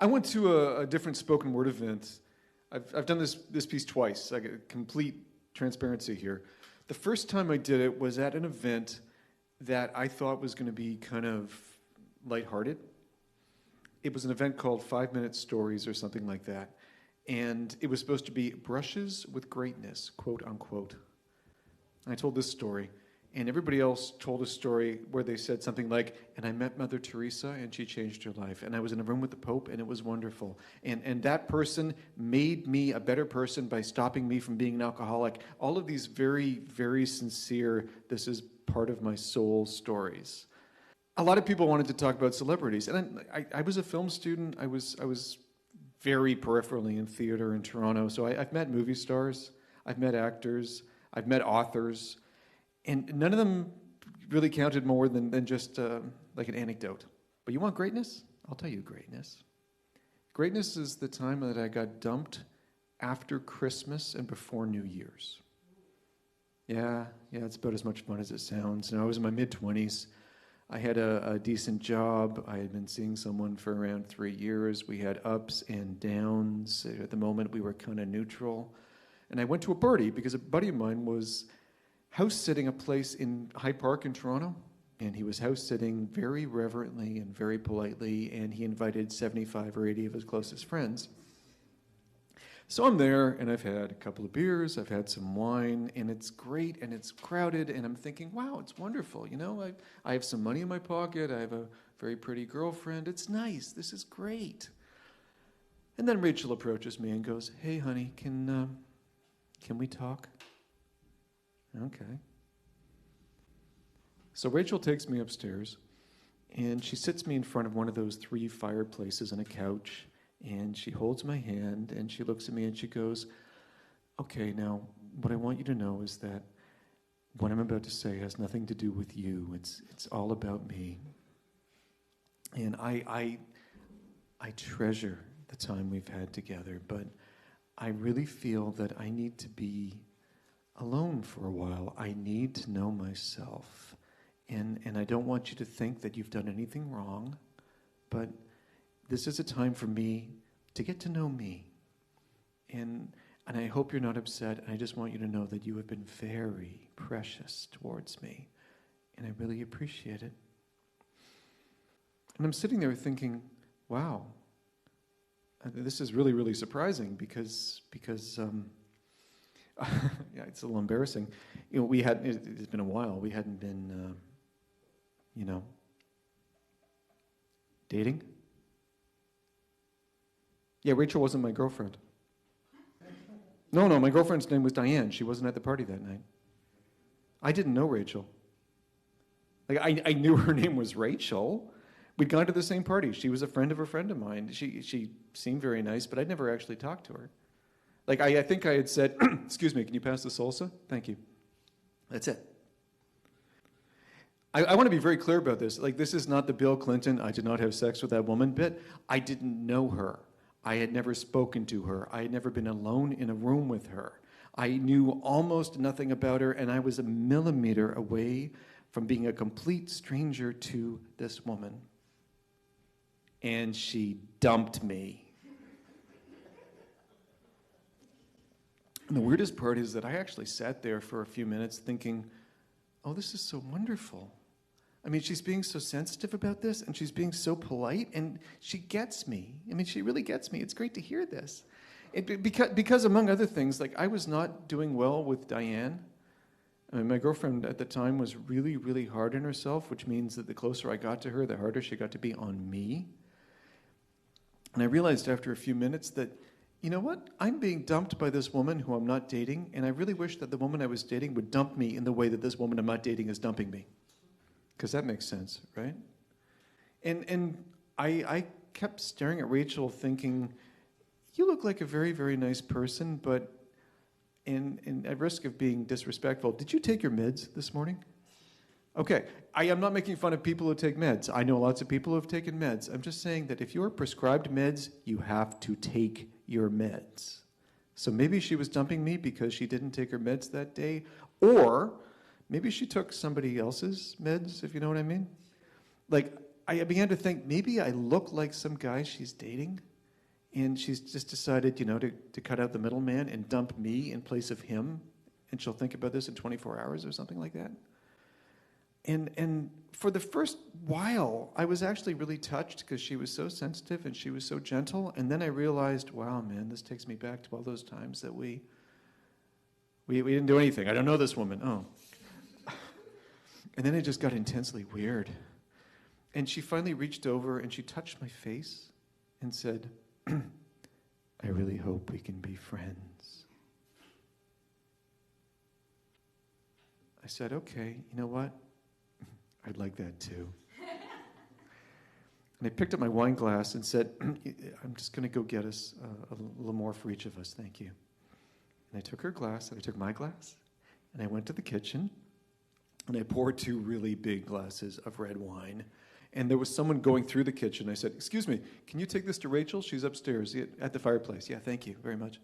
I went to a different spoken word event. I've done this piece twice. I get complete transparency here. The first time I did it was at an event that I thought was going to be kind of lighthearted. It was an event called 5 Minute Stories or something like that. And it was supposed to be brushes with greatness, quote unquote. And I told this story. And everybody else told a story where they said something like, and I met Mother Teresa and she changed her life. And I was in a room with the Pope and it was wonderful. And that person made me a better person by stopping me from being an alcoholic. All of these very, very sincere, this is part of my soul stories. A lot of people wanted to talk about celebrities. And I was a film student. I was very peripherally in theater in Toronto. So I've met movie stars. I've met actors. I've met authors. And none of them really counted more than just like an anecdote. But you want greatness? I'll tell you greatness. Greatness is the time that I got dumped after Christmas and before New Year's. Yeah, it's about as much fun as it sounds. I was in my mid-20s. I had a decent job. I had been seeing someone for around 3 years. We had ups and downs. At the moment, we were kind of neutral. And I went to a party because a buddy of mine was house-sitting a place in Hyde Park in Toronto, and he was house-sitting very reverently and very politely, and he invited 75 or 80 of his closest friends. So I'm there, and I've had a couple of beers, I've had some wine, and it's great, and it's crowded, and I'm thinking, wow, it's wonderful, I have some money in my pocket, I have a very pretty girlfriend, it's nice, this is great. And then Rachel approaches me and goes, hey, honey, can we talk? Okay. So Rachel takes me upstairs, and she sits me in front of one of those 3 fireplaces on a couch, and she holds my hand, and she looks at me, and she goes, okay, now, what I want you to know is that what I'm about to say has nothing to do with you. It's all about me. And I treasure the time we've had together, but I really feel that I need to be alone for a while. I need to know myself. And I don't want you to think that you've done anything wrong, but this is a time for me to get to know me. And I hope you're not upset. I just want you to know that you have been very precious towards me, and I really appreciate it. And I'm sitting there thinking, wow, this is really, really surprising because yeah, it's a little embarrassing. It's been a while. We hadn't been, dating. Yeah, Rachel wasn't my girlfriend. No, my girlfriend's name was Diane. She wasn't at the party that night. I didn't know Rachel. I knew her name was Rachel. We'd gone to the same party. She was a friend of a friend of mine. She seemed very nice, but I'd never actually talked to her. I think I had said, excuse me, can you pass the salsa? Thank you. That's it. I want to be very clear about this. This is not the Bill Clinton, I did not have sex with that woman bit. I didn't know her. I had never spoken to her. I had never been alone in a room with her. I knew almost nothing about her, and I was a millimeter away from being a complete stranger to this woman. And she dumped me. And the weirdest part is that I actually sat there for a few minutes thinking, oh, this is so wonderful. I mean, she's being so sensitive about this, and she's being so polite, and she gets me. I mean, she really gets me. It's great to hear this. Because among other things, I was not doing well with Diane. I mean, my girlfriend at the time was really, really hard on herself, which means that the closer I got to her, the harder she got to be on me. And I realized after a few minutes that, you know what? I'm being dumped by this woman who I'm not dating, and I really wish that the woman I was dating would dump me in the way that this woman I'm not dating is dumping me. Because that makes sense, right? And I kept staring at Rachel thinking, you look like a very, very nice person, but at risk of being disrespectful, did you take your meds this morning? Okay, I am not making fun of people who take meds. I know lots of people who have taken meds. I'm just saying that if you're prescribed meds, you have to take your meds. So maybe she was dumping me because she didn't take her meds that day, or maybe she took somebody else's meds, if you know what I mean. I began to think maybe I look like some guy she's dating, and she's just decided, to cut out the middleman and dump me in place of him, and she'll think about this in 24 hours or something like that. And for the first while, I was actually really touched because she was so sensitive and she was so gentle. And then I realized, wow, man, this takes me back to all those times that we didn't do anything. I don't know this woman. Oh. And then it just got intensely weird. And she finally reached over and she touched my face and said, I really hope we can be friends. I said, okay, you know what? I'd like that too. And I picked up my wine glass and said, I'm just going to go get us a little more for each of us, thank you. And I took her glass, and I took my glass, and I went to the kitchen, and I poured 2 really big glasses of red wine. And there was someone going through the kitchen. I said, excuse me, can you take this to Rachel? She's upstairs at the fireplace. Yeah, thank you very much.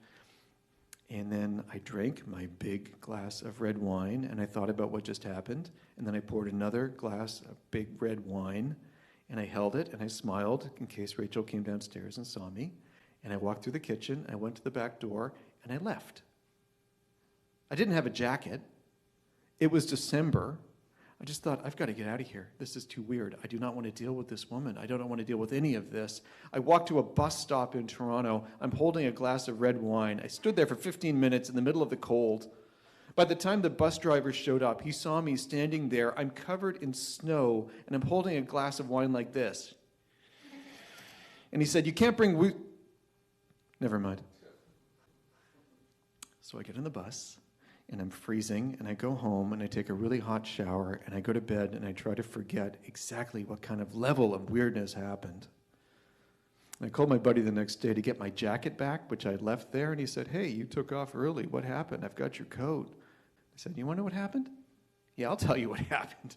And then I drank my big glass of red wine, and I thought about what just happened. And then I poured another glass of big red wine, and I held it, and I smiled in case Rachel came downstairs and saw me. And I walked through the kitchen, I went to the back door, and I left. I didn't have a jacket. It was December. I just thought, I've got to get out of here. This is too weird. I do not want to deal with this woman. I don't want to deal with any of this. I walked to a bus stop in Toronto. I'm holding a glass of red wine. I stood there for 15 minutes in the middle of the cold. By the time the bus driver showed up, he saw me standing there. I'm covered in snow, and I'm holding a glass of wine like this. And he said, you can't bring... Never mind. So I get on the bus. And I'm freezing, and I go home, and I take a really hot shower, and I go to bed, and I try to forget exactly what kind of level of weirdness happened. And I called my buddy the next day to get my jacket back, which I had left there, and he said, hey, you took off early. What happened? I've got your coat. I said, you want to know what happened? Yeah, I'll tell you what happened.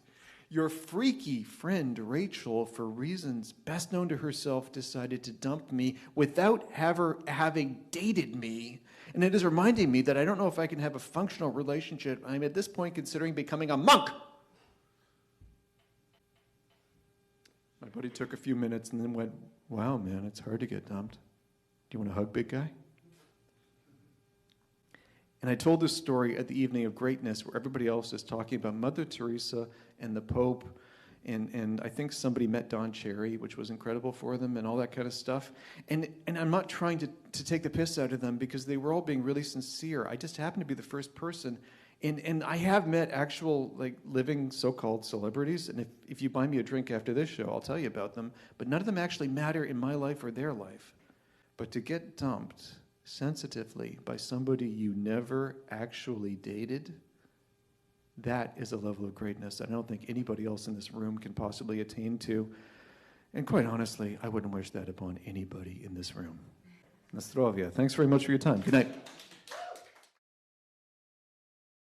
Your freaky friend Rachel, for reasons best known to herself, decided to dump me without having dated me. And it is reminding me that I don't know if I can have a functional relationship. I'm at this point considering becoming a monk. My buddy took a few minutes and then went, wow, man, it's hard to get dumped. Do you want a hug, big guy? And I told this story at the Evening of Greatness where everybody else is talking about Mother Teresa and the Pope, and I think somebody met Don Cherry, which was incredible for them, and all that kind of stuff. And I'm not trying to take the piss out of them because they were all being really sincere. I just happened to be the first person. And I have met actual, living so-called celebrities, and if you buy me a drink after this show, I'll tell you about them. But none of them actually matter in my life or their life. But to get dumped sensitively by somebody you never actually dated, that is a level of greatness I don't think anybody else in this room can possibly attain to. And quite honestly, I wouldn't wish that upon anybody in this room. Na zdrowie. Thanks very much for your time. Good night.